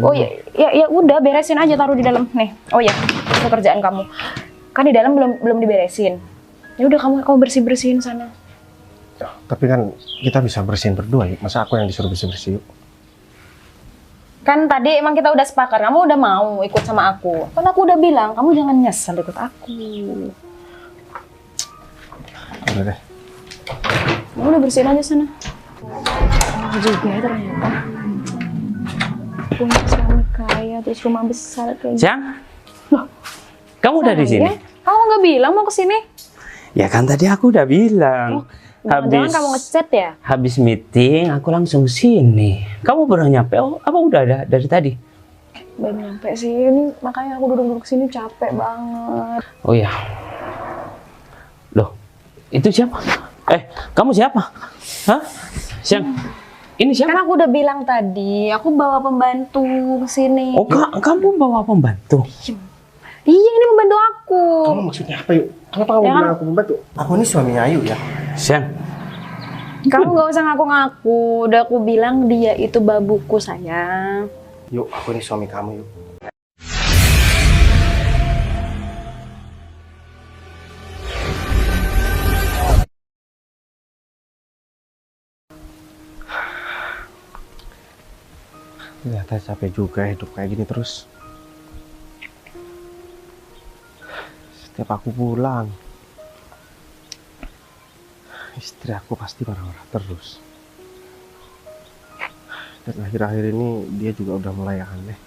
Oh ya, ya udah beresin aja, taruh di dalam nih. Oh ya, itu kerjaan kamu. Kan di dalam belum diberesin. Ya udah kamu bersih-bersihin sana. Tapi kan kita bisa bersihin berdua yuk. Masa aku yang disuruh bersih-bersih yuk? Kan tadi emang kita udah sepakat, kamu udah mau ikut sama aku. Kan aku udah bilang, kamu jangan nyesel ikut aku. Udah deh. Kamu udah bersihin aja sana. Oh, juga ya ternyata. Punya suami kaya, terus rumah besar kayak gitu. Siang? Loh, kamu udah di sini? Kamu nggak bilang mau kesini? Ya kan tadi aku udah bilang. Jangan kamu ngechat ya? Habis meeting, aku langsung sini. Kamu baru nyampe? Oh, apa udah ada dari tadi? Baru nyampe sih, ini makanya aku duduk-duduk sini capek banget. Oh ya. Loh, itu siapa? Kamu siapa? Hah? Siang? Ini siapa? Kan aku udah bilang tadi, aku bawa pembantu ke sini. Oh, kamu bawa pembantu? Iya, ini pembantu aku. Kamu maksudnya apa yuk? Kenapa kamu Ya, bilang aku pembantu? Aku ini suaminya Ayu ya. Siang? Kamu nggak usah ngaku-ngaku. Udah aku bilang dia itu babuku, sayang. Yuk, aku ini suami kamu yuk. Ternyata capek juga hidup kayak gini terus. Setiap aku pulang, istri aku pasti marah-marah terus. Dan akhir-akhir ini dia juga udah mulai aneh.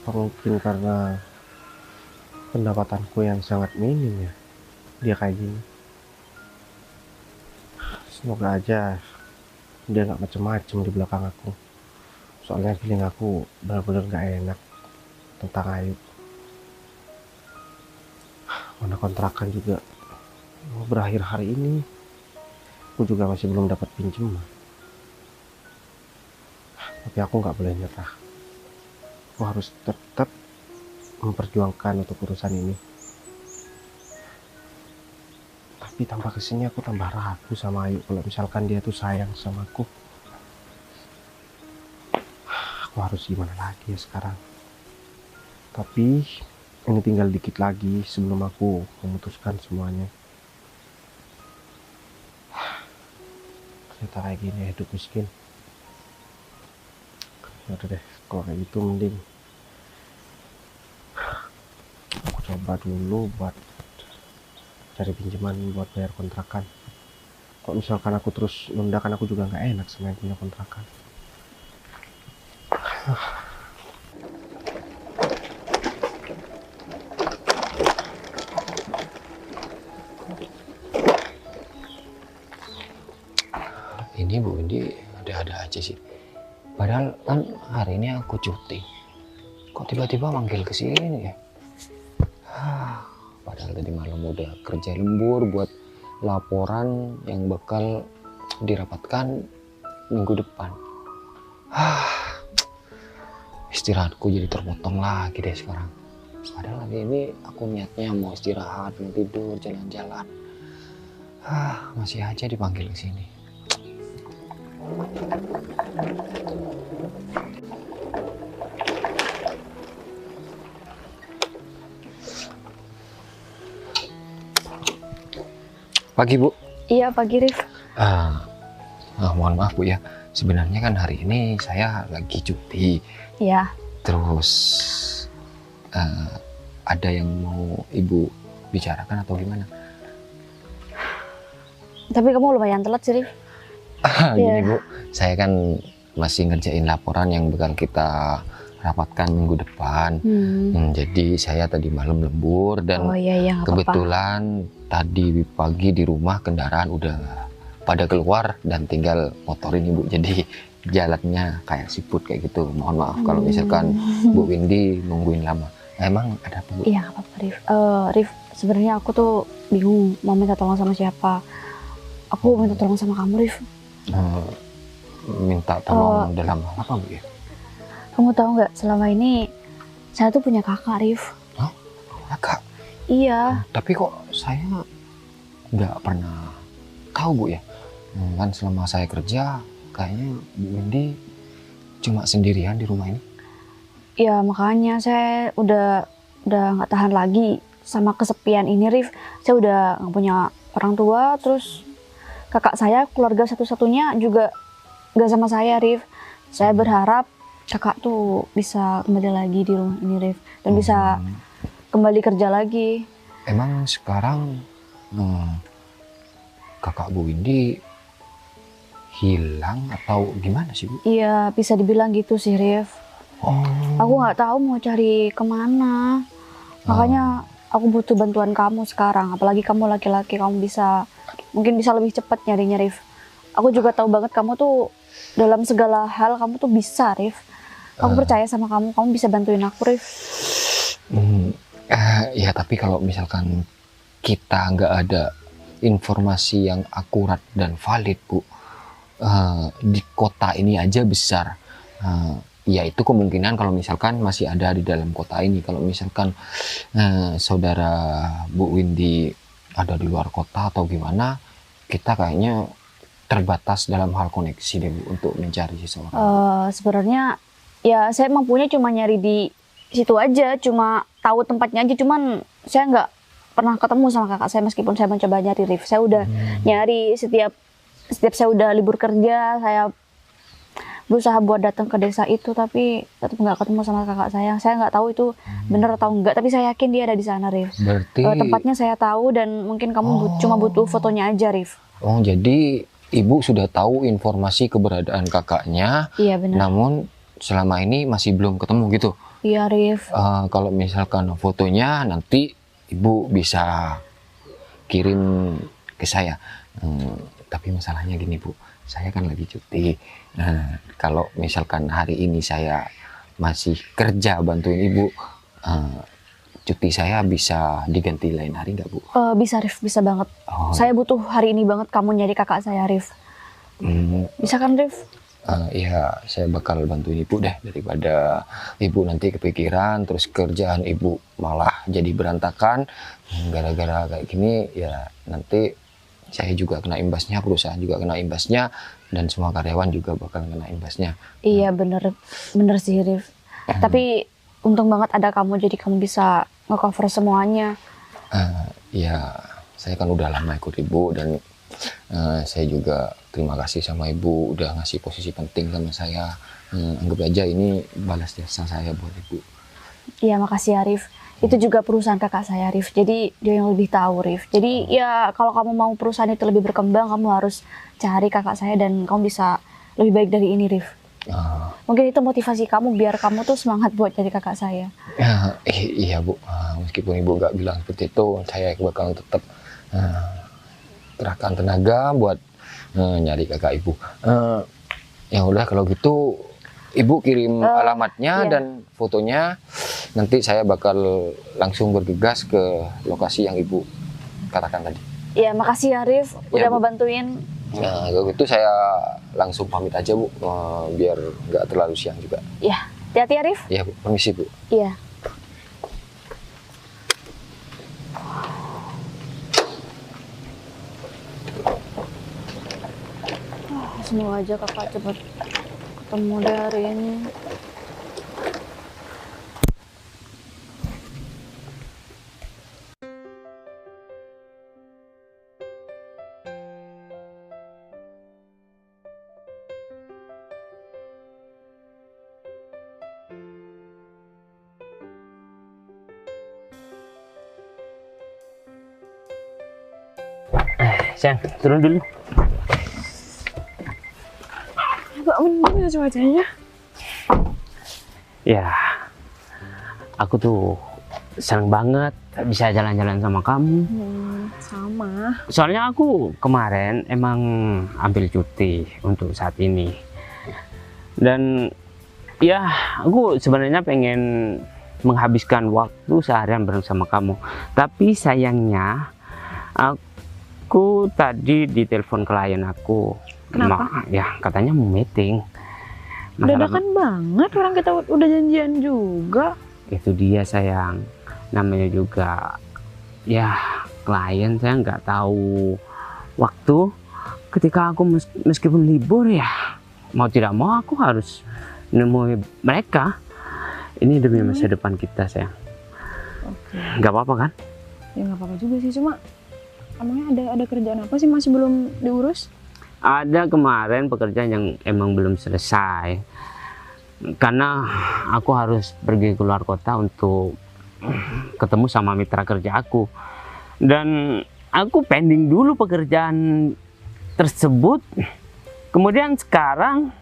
Mungkin karena pendapatanku yang sangat minim ya, dia kayak gini. Semoga aja dia nggak macem-macem di belakang aku. Soalnya feeling aku benar-benar nggak enak tentang Ayu. Mana kontrakan juga mau berakhir hari ini. Aku juga masih belum dapat pinjaman. Tapi aku nggak boleh nyerah. Aku harus tetap memperjuangkan untuk urusan ini. Tapi tambah kesini aku tambah ragu sama Ayu kalau misalkan dia tuh sayang sama aku. Aku harus gimana lagi ya sekarang? Tapi ini tinggal dikit lagi sebelum aku memutuskan semuanya. Ternyata kayak gini hidup miskin. Ya udah deh, kalau kayak gitu mending aku coba dulu buat cari pinjaman buat bayar kontrakan. Kalau misalkan aku terus nunda kan aku juga nggak enak sama yang punya kontrakan. Ini Bu Windy ada-ada aja sih. Padahal kan hari ini aku cuti. Kok tiba-tiba manggil ke sini ya? Padahal tadi malam udah kerja lembur buat laporan yang bakal dirapatkan minggu depan. Istirahatku jadi terpotong lagi deh sekarang. Padahal hari ini aku niatnya mau istirahat, mau tidur, jalan-jalan. Masih aja dipanggil ke sini. Pagi Bu. Iya, pagi Rif. Mohon maaf Bu ya. Sebenarnya kan hari ini saya lagi cuti. Iya. Terus ada yang mau Ibu bicarakan atau gimana? Tapi kamu lumayan telat sih, Rif. Gini Bu, saya kan masih ngerjain laporan yang bakal kita rapatkan minggu depan. Jadi saya tadi malam lembur dan kebetulan tadi pagi di rumah kendaraan udah pada keluar dan tinggal motorin Ibu. Jadi jalannya kayak siput kayak gitu. Mohon maaf kalau misalkan Bu Windy nungguin lama. Emang ada apa Bu? Iya, nggak apa-apa Rif. Rif, sebenarnya aku tuh bingung mau minta tolong sama siapa. Aku minta tolong sama kamu, Rif. Minta tolong dalam hal apa Bu ya? Kamu tahu nggak, selama ini saya tuh punya kakak, Rif. Hah? Kakak? Iya. Tapi kok saya nggak pernah tahu Bu ya. Kan selama saya kerja, kayaknya Bu Windy cuma sendirian di rumah ini. Ya makanya saya udah nggak tahan lagi sama kesepian ini, Rif. Saya udah nggak punya orang tua, terus kakak saya keluarga satu-satunya juga nggak sama saya, Rif. Saya berharap kakak tuh bisa kembali lagi di rumah ini, Rif, dan bisa kembali kerja lagi. Emang sekarang kakak Bu Windy hilang atau gimana sih, Bu? Iya, bisa dibilang gitu sih, Rif. Aku nggak tahu mau cari kemana. Makanya aku butuh bantuan kamu sekarang. Apalagi kamu laki-laki, kamu mungkin bisa lebih cepat nyarinya, Rif. Aku juga tahu banget kamu tuh dalam segala hal kamu tuh bisa, Rif. Aku percaya sama kamu bisa bantuin aku, Rif. Ya tapi kalau misalkan kita nggak ada informasi yang akurat dan valid, Bu, di kota ini aja besar. Ya itu kemungkinan kalau misalkan masih ada di dalam kota ini. Kalau misalkan saudara Bu Windy ada di luar kota atau gimana, kita kayaknya terbatas dalam hal koneksi deh, Bu, untuk mencari seseorang. Sebenarnya ya saya mampunya cuma nyari di situ aja, cuma tahu tempatnya aja. Cuman saya nggak pernah ketemu sama kakak saya meskipun saya mencoba nyari, Rif. Saya udah nyari setiap saya udah libur kerja, saya berusaha buat datang ke desa itu, tapi tetap nggak ketemu sama kakak saya. Saya nggak tahu itu benar atau enggak, tapi saya yakin dia ada di sana, Rif. Berarti tempatnya saya tahu dan mungkin kamu cuma butuh fotonya aja, Rif. Oh, jadi Ibu sudah tahu informasi keberadaan kakaknya. Iya benar. Namun selama ini masih belum ketemu gitu. Iya, Rif. Kalau misalkan fotonya nanti Ibu bisa kirim ke saya. Tapi masalahnya gini, Bu, saya kan lagi cuti. Kalau misalkan hari ini saya masih kerja bantuin Ibu, cuti saya bisa diganti lain hari nggak, Bu? Bisa, Rif, bisa banget. Saya butuh hari ini banget kamu nyari kakak saya, Rif. Bisa kan, Rif? Ya, saya bakal bantuin Ibu deh, daripada Ibu nanti kepikiran terus kerjaan Ibu malah jadi berantakan gara-gara kayak gini. Ya nanti saya juga kena imbasnya, perusahaan juga kena imbasnya, dan semua karyawan juga bakal kena imbasnya. Iya bener sih, Rif. Tapi untung banget ada kamu, jadi kamu bisa nge-cover semuanya. Ya saya kan udah lama ikut Ibu, dan saya juga terima kasih sama Ibu udah ngasih posisi penting sama saya. Anggap aja ini balas jasa saya buat Ibu. Iya, makasih ya, Rif. Itu juga perusahaan kakak saya, Rif. Jadi dia yang lebih tahu, Rif. Jadi ya kalau kamu mau perusahaan itu lebih berkembang, kamu harus cari kakak saya dan kamu bisa lebih baik dari ini, Rif. Mungkin itu motivasi kamu biar kamu tuh semangat buat jadi kakak saya. Iya, Bu. Meskipun Ibu nggak bilang seperti itu, saya bakal tetap kerahkan tenaga buat nyari kakak Ibu. Ya udah kalau gitu Ibu kirim alamatnya dan fotonya. Nanti saya bakal langsung bergegas ke lokasi yang Ibu katakan tadi. Iya, makasih ya, Rif. Udah mau bantuin. Nah, kalau gitu saya langsung pamit aja, Bu. Biar nggak terlalu siang juga. Iya, hati-hati ya, Rif. Iya, Bu. Permisi, Bu. Iya. Semoga aja kakak cepat ketemu deh hari ini. Sayang, turun dulu. Agak mendung ya cuacanya. Ya, aku tuh senang banget bisa jalan-jalan sama kamu. Sama. Soalnya aku kemarin emang ambil cuti untuk saat ini. Dan ya, aku sebenarnya pengen menghabiskan waktu seharian bersama kamu. Tapi sayangnya, aku tadi ditelepon klien aku. Kenapa? Ya, katanya mau meeting. Dadakan banget, orang kita udah janjian juga. Itu dia, sayang. Namanya juga ya klien, saya nggak tahu waktu ketika aku meskipun libur ya mau tidak mau aku harus nemui mereka. Ini demi masa depan kita, sayang. Oke. Nggak apa-apa kan? Ya nggak apa-apa juga sih, cuma emangnya ada kerjaan apa sih masih belum diurus? Ada kemarin pekerjaan yang emang belum selesai. Karena aku harus pergi keluar kota untuk ketemu sama mitra kerja aku. Dan aku pending dulu pekerjaan tersebut. Kemudian sekarang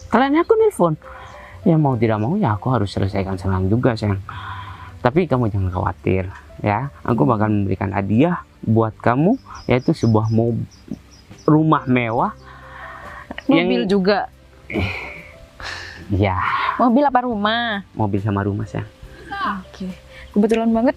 kalian aku nelpon. Ya mau tidak mau ya aku harus selesaikan sekarang juga, sayang. Tapi kamu jangan khawatir ya. Aku bakal memberikan hadiah buat kamu, yaitu sebuah rumah mewah. Mobil juga. Ya, Mobil apa rumah? mobil sama rumah, sayang. Oke. Kebetulan banget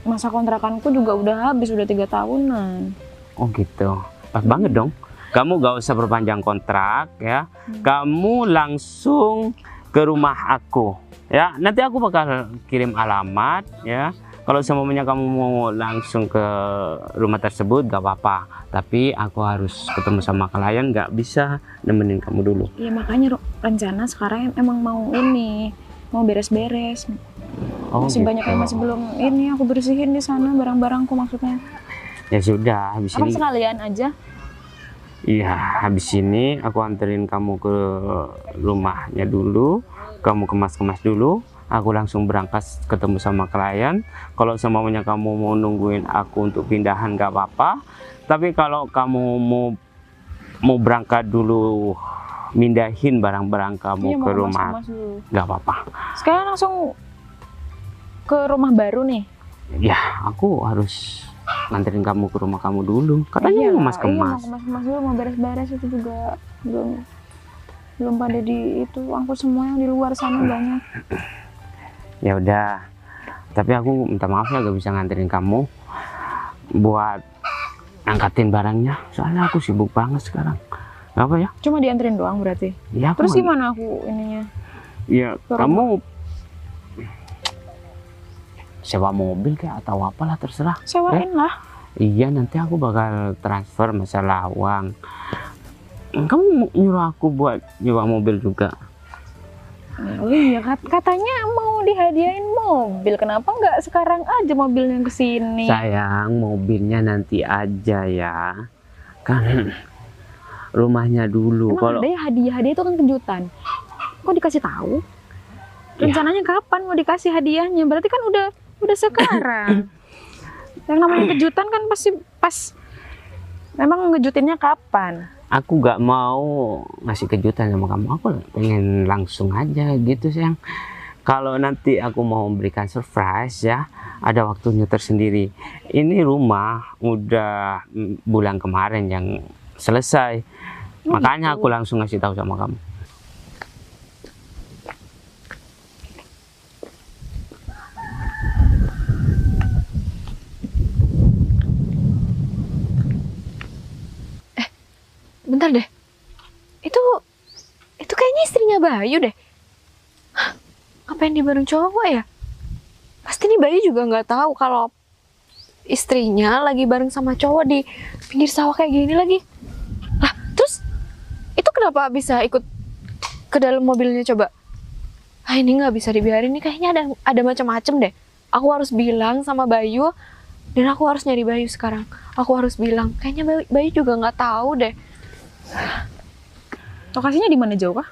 masa kontrakanku juga udah habis, udah 3 tahunan. Oh gitu, pas banget dong. Kamu gak usah perpanjang kontrak ya. Kamu langsung ke rumah aku ya. Nanti aku bakal kirim alamat ya. Kalau semuanya kamu mau langsung ke rumah tersebut gak apa-apa. Tapi aku harus ketemu sama klien, gak bisa nemenin kamu dulu. Iya makanya rencana sekarang emang mau beres-beres. Oh, Masih gitu. banyak yang masih belum ini aku bersihin di sana barang-barangku maksudnya. Ya sudah, habis Apa ini. sekalian aja? Iya, habis ini aku anterin kamu ke rumahnya dulu. Kamu kemas-kemas dulu. Aku langsung berangkat ketemu sama klien. Kalau semuanya kamu mau nungguin aku untuk pindahan gak apa-apa. Tapi kalau kamu mau berangkat dulu, mindahin barang-barang kamu Iya, mau ke rumah, kemas-kemas dulu. gak apa-apa. Sekarang langsung ke rumah baru nih. Ya, aku harus nganterin kamu ke rumah kamu dulu. Katanya Iya, mau kemas-kemas. Iya, mau kemas-kemas dulu, mau beres-beres itu juga belum pada di itu angkut semua yang di luar sana banyak. Ya udah, tapi aku minta maaf ya gak bisa nganterin kamu buat angkatin barangnya. Soalnya aku sibuk banget sekarang. Gak apa ya? Cuma dianterin doang berarti. Ya aku Terus nggak- gimana aku ininya? Ya Ke kamu sewa mobil kayak atau apalah terserah. Sewain lah. Iya, nanti aku bakal transfer masalah uang. Kamu nyuruh aku buat nyewa mobil juga. Oh iya, katanya mau dihadiahin mobil. Kenapa nggak sekarang aja mobilnya ke sini? Sayang, mobilnya nanti aja ya. Kan rumahnya dulu. Emang Kalau ada ya hadiah-hadiah itu kan kejutan. Kok dikasih tahu? Rencananya kapan mau dikasih hadiahnya? Berarti kan udah sekarang. Yang namanya kejutan kan pasti pas. Memang ngejutinnya kapan? aku gak mau ngasih kejutan sama kamu, aku pengen langsung aja gitu, sayang. Kalau nanti aku mau memberikan surprise ya, ada waktunya tersendiri. Ini rumah udah bulan kemarin yang selesai, makanya aku langsung ngasih tahu sama kamu. Bentar deh. Itu kayaknya istrinya Bayu deh. Hah, ngapain dia bareng cowok ya? Pasti nih Bayu juga nggak tahu kalau istrinya lagi bareng sama cowok di pinggir sawah kayak gini lagi. Lah, terus itu kenapa bisa ikut ke dalam mobilnya coba? Ah, ini nggak bisa dibiarin nih, kayaknya ada macam-macam deh. Aku harus bilang sama Bayu dan aku harus nyari Bayu sekarang. Aku harus bilang, kayaknya Bayu juga nggak tahu deh. Lokasinya di mana, jauh kah?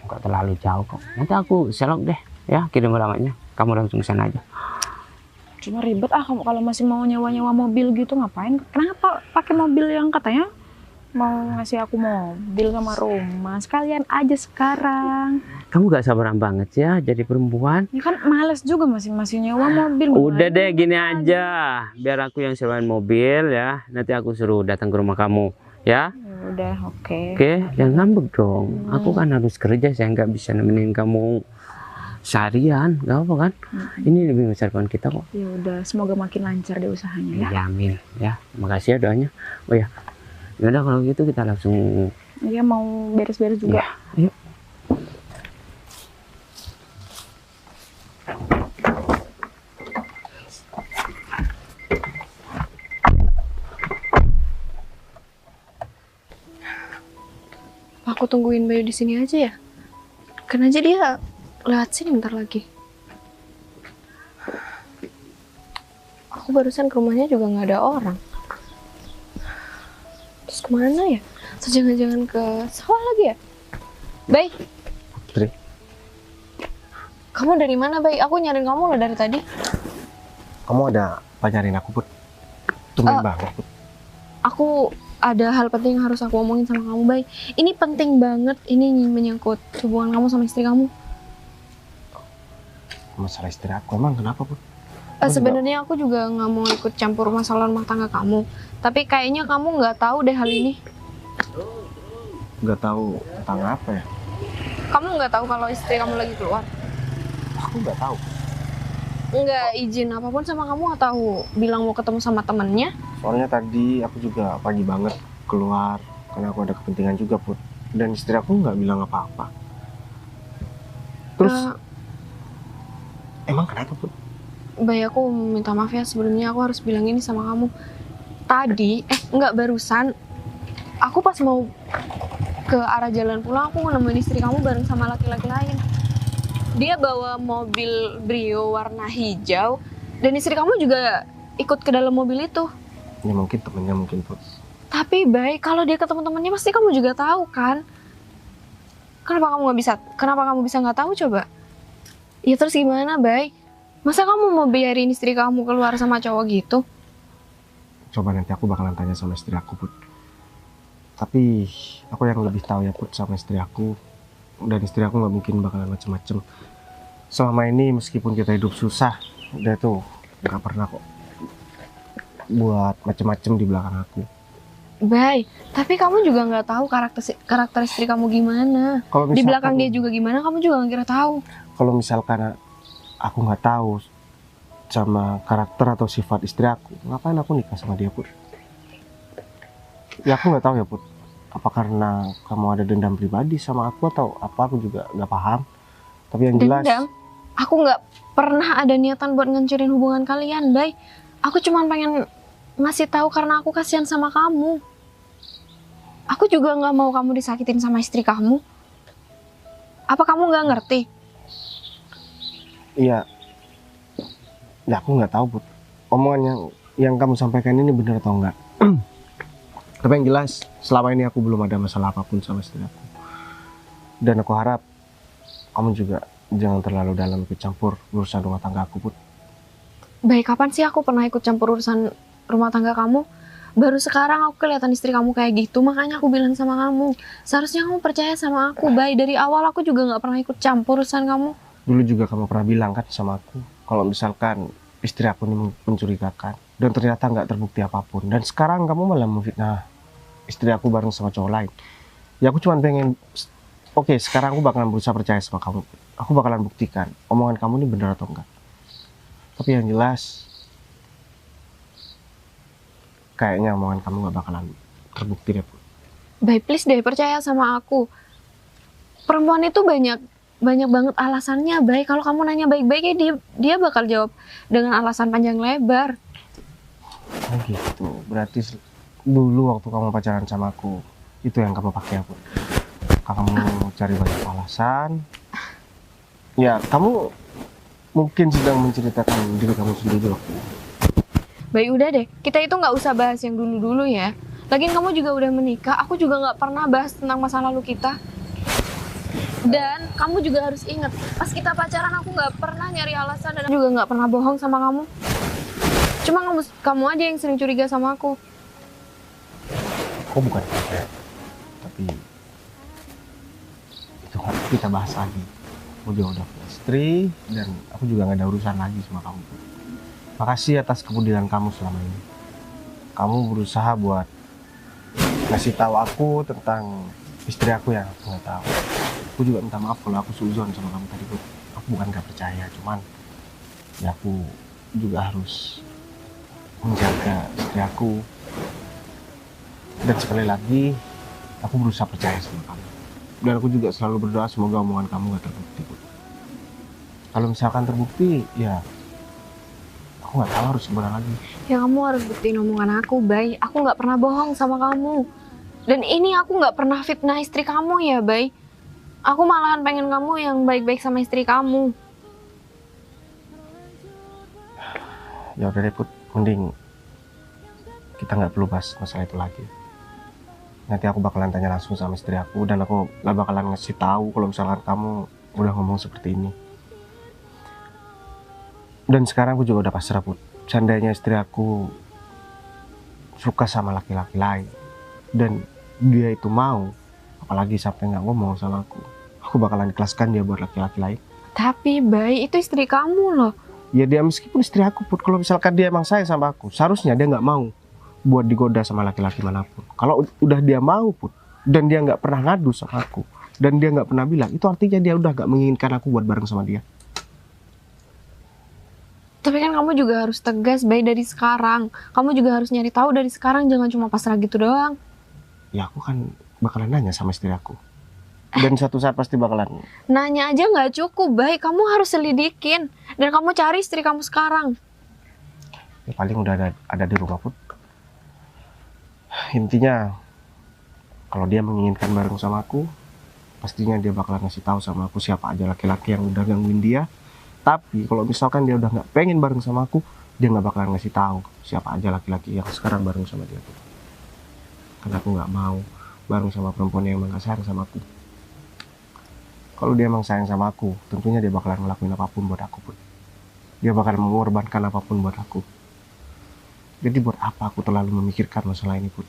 Enggak terlalu jauh kok. Nanti aku selok deh ya, kirim alamatnya. Kamu langsung sana aja. Cuma ribet kamu kalau masih mau nyewa-nyewa mobil gitu, ngapain? Kenapa pakai mobil yang katanya mau ngasih aku mobil sama rumah? Sekalian aja sekarang. Kamu gak sabaran banget ya jadi perempuan. Ya kan males juga masih nyewa mobil. Udah deh, gini aja. Biar aku yang sewain mobil ya. Nanti aku suruh datang ke rumah kamu ya. Ya udah, oke. Oke, jangan ngambek dong. Aku kan harus kerja, saya nggak bisa nemenin kamu seharian, gak apa kan? Ini lebih besar depan kita kok. Ya udah, semoga makin lancar deh usahanya ya. Ya, amin ya. Makasih ya doanya. Oh ya, yaudah kalau gitu kita langsung. Iya, mau beres-beres juga. Ya, ayo. aku tungguin Bayu di sini aja ya? Kan aja dia lewat sini bentar lagi. Aku barusan ke rumahnya juga nggak ada orang. Terus kemana ya? Terus jangan-jangan ke sawah lagi ya? Bay, Putri, kamu dari mana, Bay? Aku nyariin kamu loh dari tadi. kamu ada apa nyariin aku, Put? Tumben banget, Put. Aku ada hal penting yang harus aku omongin sama kamu, Bay. Ini penting banget, ini menyangkut hubungan kamu sama istri kamu. Masalah istri aku, emang kenapa, Put? Sebenarnya aku juga nggak mau ikut campur masalah rumah tangga kamu. Tapi kayaknya kamu nggak tahu deh hal ini. Nggak tahu tentang apa ya? Kamu nggak tahu kalau istri kamu lagi keluar? Aku nggak tahu. Nggak izin apapun sama kamu atau bilang mau ketemu sama temennya? Soalnya tadi aku juga pagi banget keluar karena aku ada kepentingan juga, Put. Dan istri aku nggak bilang apa-apa. Terus, emang kenapa, Put? Bay, aku minta maaf ya, sebelumnya aku harus bilang ini sama kamu. Tadi, nggak barusan, aku pas mau ke arah jalan pulang, aku nemuin istri kamu bareng sama laki-laki lain. Dia bawa mobil Brio warna hijau, dan istri kamu juga ikut ke dalam mobil itu. Ya mungkin temennya mungkin, Put. Tapi Bay, kalau dia ketemu temennya pasti kamu juga tahu kan? Kenapa kamu bisa nggak tahu coba? Ya terus gimana, Bay? Masa kamu mau biarin istri kamu keluar sama cowok gitu? Coba nanti aku bakalan tanya sama istri aku, Put. Tapi aku yang lebih tahu ya, Put, sama istri aku. Dan istri aku nggak mungkin bakalan macem-macem. Selama ini meskipun kita hidup susah, dia tuh nggak pernah kok buat macem-macem di belakang aku. Bay, tapi kamu juga nggak tahu karakter istri kamu gimana. Di belakang dia juga gimana, kamu juga nggak kira tahu. Kalau misalkan aku nggak tahu sama karakter atau sifat istri aku, ngapain aku nikah sama dia, Put? Ya aku nggak tahu ya, Put. Apa karena kamu ada dendam pribadi sama aku atau apa, aku juga nggak paham. Tapi yang jelas, Dendam? Aku nggak pernah ada niatan buat ngancurin hubungan kalian, Bay. Aku cuma pengen ngasih tahu karena aku kasihan sama kamu. Aku juga nggak mau kamu disakitin sama istri kamu. Apa kamu nggak ngerti? iya, ya aku nggak tahu, Put. Omongan yang kamu sampaikan ini benar atau enggak? Tapi yang jelas, selama ini aku belum ada masalah apapun sama istri aku. Dan aku harap kamu juga jangan terlalu dalam ikut campur urusan rumah tangga aku, Put. Baik, kapan sih aku pernah ikut campur urusan rumah tangga kamu? Baru sekarang aku kelihatan istri kamu kayak gitu, makanya aku bilang sama kamu. Seharusnya kamu percaya sama aku, Bay. Dari awal aku juga nggak pernah ikut campur urusan kamu. Dulu juga kamu pernah bilang kan sama aku, kalau misalkan istri aku ini mencurigakan. Dan ternyata nggak terbukti apapun. Dan sekarang kamu malah memfitnah istri aku bareng sama cowok lain. Ya aku cuma pengen, oke, sekarang aku bakalan berusaha percaya sama kamu. Aku bakalan buktikan omongan kamu ini benar atau enggak. Tapi yang jelas, kayaknya omongan kamu nggak bakalan terbukti deh, Put. Bay, please deh, percaya sama aku. Perempuan itu banyak banget alasannya, Bay. Kalau kamu nanya baik-baik ya dia bakal jawab dengan alasan panjang lebar. Oh gitu, berarti dulu waktu kamu pacaran sama aku, itu yang kamu pakai aku. Kamu cari banyak alasan. Ya, kamu mungkin sedang menceritakan diri kamu sendiri loh. Bay, udah deh, kita itu nggak usah bahas yang dulu-dulu ya. Lagian kamu juga udah menikah, aku juga nggak pernah bahas tentang masa lalu kita. Dan kamu juga harus ingat, pas kita pacaran aku nggak pernah nyari alasan dan juga nggak pernah bohong sama kamu. Cuma kamu aja yang sering curiga sama aku. Aku bukan capek, tapi itu kan kita bahas lagi. Aku juga udah punya istri dan aku juga nggak ada urusan lagi sama kamu. Makasih atas kepedulian kamu selama ini. Kamu berusaha buat ngasih tahu aku tentang istri aku yang aku nggak tahu. Aku juga minta maaf kalau aku suzon sama kamu tadi, Put. Aku bukan nggak percaya, cuman ya aku juga harus menjaga istri aku. Dan sekali lagi, aku berusaha percaya sama kamu. Dan aku juga selalu berdoa semoga omongan kamu gak terbukti, Put. Kalau misalkan terbukti, ya aku nggak tahu harus gimana lagi. Ya kamu harus buktiin omongan aku, Bay. Aku nggak pernah bohong sama kamu. Dan ini aku nggak pernah fitnah istri kamu ya, Bay. Aku malahan pengen kamu yang baik-baik sama istri kamu. Ya udah deh Put, mending kita nggak perlu bahas masalah itu lagi. Nanti aku bakalan tanya langsung sama istri aku, dan aku nggak bakalan ngasih tahu kalau misalkan kamu udah ngomong seperti ini. Dan sekarang aku juga udah pasrah Put. Seandainya istri aku suka sama laki-laki lain dan dia itu mau, apalagi sampai nggak ngomong sama aku bakalan ikhlaskan dia buat laki-laki lain. Tapi Bay, itu istri kamu loh. Ya dia meskipun istri aku Put, kalau misalkan dia emang sayang sama aku, seharusnya dia nggak mau buat digoda sama laki-laki manapun. Kalau udah dia mau Put, dan dia nggak pernah ngadu sama aku, dan dia nggak pernah bilang, itu artinya dia udah nggak menginginkan aku buat bareng sama dia. Tapi kan kamu juga harus tegas, Bay, dari sekarang. Kamu juga harus nyari tahu dari sekarang, jangan cuma pasrah gitu doang. Ya aku kan bakalan nanya sama istri aku, dan suatu saat pasti bakalan. Nanya aja nggak cukup, Bay. Kamu harus selidikin. Dan kamu cari istri kamu sekarang. Ya paling udah ada di rumah Put. Intinya kalau dia menginginkan bareng sama aku, pastinya dia bakalan ngasih tahu sama aku siapa aja laki-laki yang udah gangguin dia. Tapi kalau misalkan dia udah nggak pengen bareng sama aku, dia nggak bakalan ngasih tahu siapa aja laki-laki yang sekarang bareng sama dia. Karena aku nggak mau bareng sama perempuan yang emang gak sayang sama aku. Kalau dia emang sayang sama aku, tentunya dia bakalan ngelakuin apapun buat aku Put. Dia bakalan mengorbankan apapun buat aku. Jadi buat apa aku terlalu memikirkan masalah ini Put?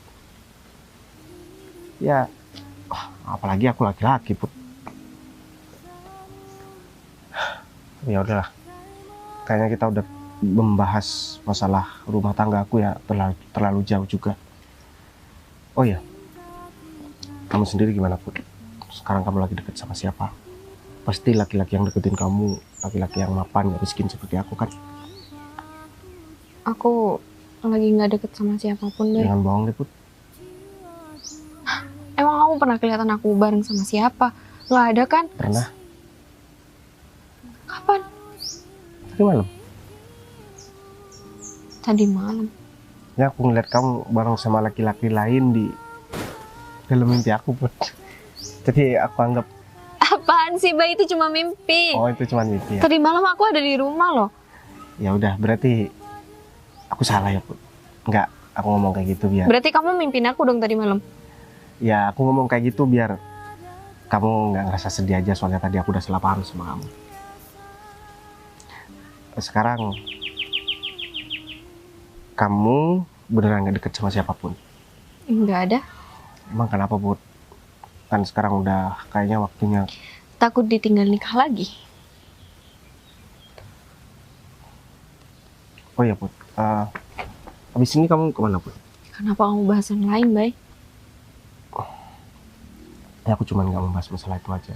Ya, apalagi aku laki-laki Put. Ya udahlah, kayaknya kita udah membahas masalah rumah tangga aku ya terlalu jauh juga. Oh ya, kamu sendiri gimana Put? Sekarang kamu lagi deket sama siapa? Pasti laki-laki yang deketin kamu laki-laki yang mapan, gak miskin seperti aku kan? Aku lagi nggak deket sama siapapun, Bay. Jangan bohong deh Put. Emang kamu pernah kelihatan aku bareng sama siapa? Nggak ada kan? Pernah? Kapan? Tadi malam. Tadi malam. Ya aku ngeliat kamu bareng sama laki-laki lain di dalam mimpi aku Put. Jadi aku anggap. Apaan sih, Bay? Itu cuma mimpi. Oh itu cuma mimpi ya? Tadi malam aku ada di rumah loh. Ya udah, berarti aku salah ya Put. Enggak, aku ngomong kayak gitu biar. Berarti kamu mimpin aku dong tadi malam. Ya aku ngomong kayak gitu biar kamu nggak ngerasa sedih aja, soalnya tadi aku udah salah paham sama kamu. Sekarang kamu beneran nggak deket sama siapapun? Nggak ada. Emang kenapa Put? Kan sekarang udah kayaknya waktunya. Takut ditinggal nikah lagi. Oh ya Put, habis ini kamu kemana Put? Kenapa kamu bahas yang lain, Bay? Ya aku cuma nggak membahas masalah itu aja.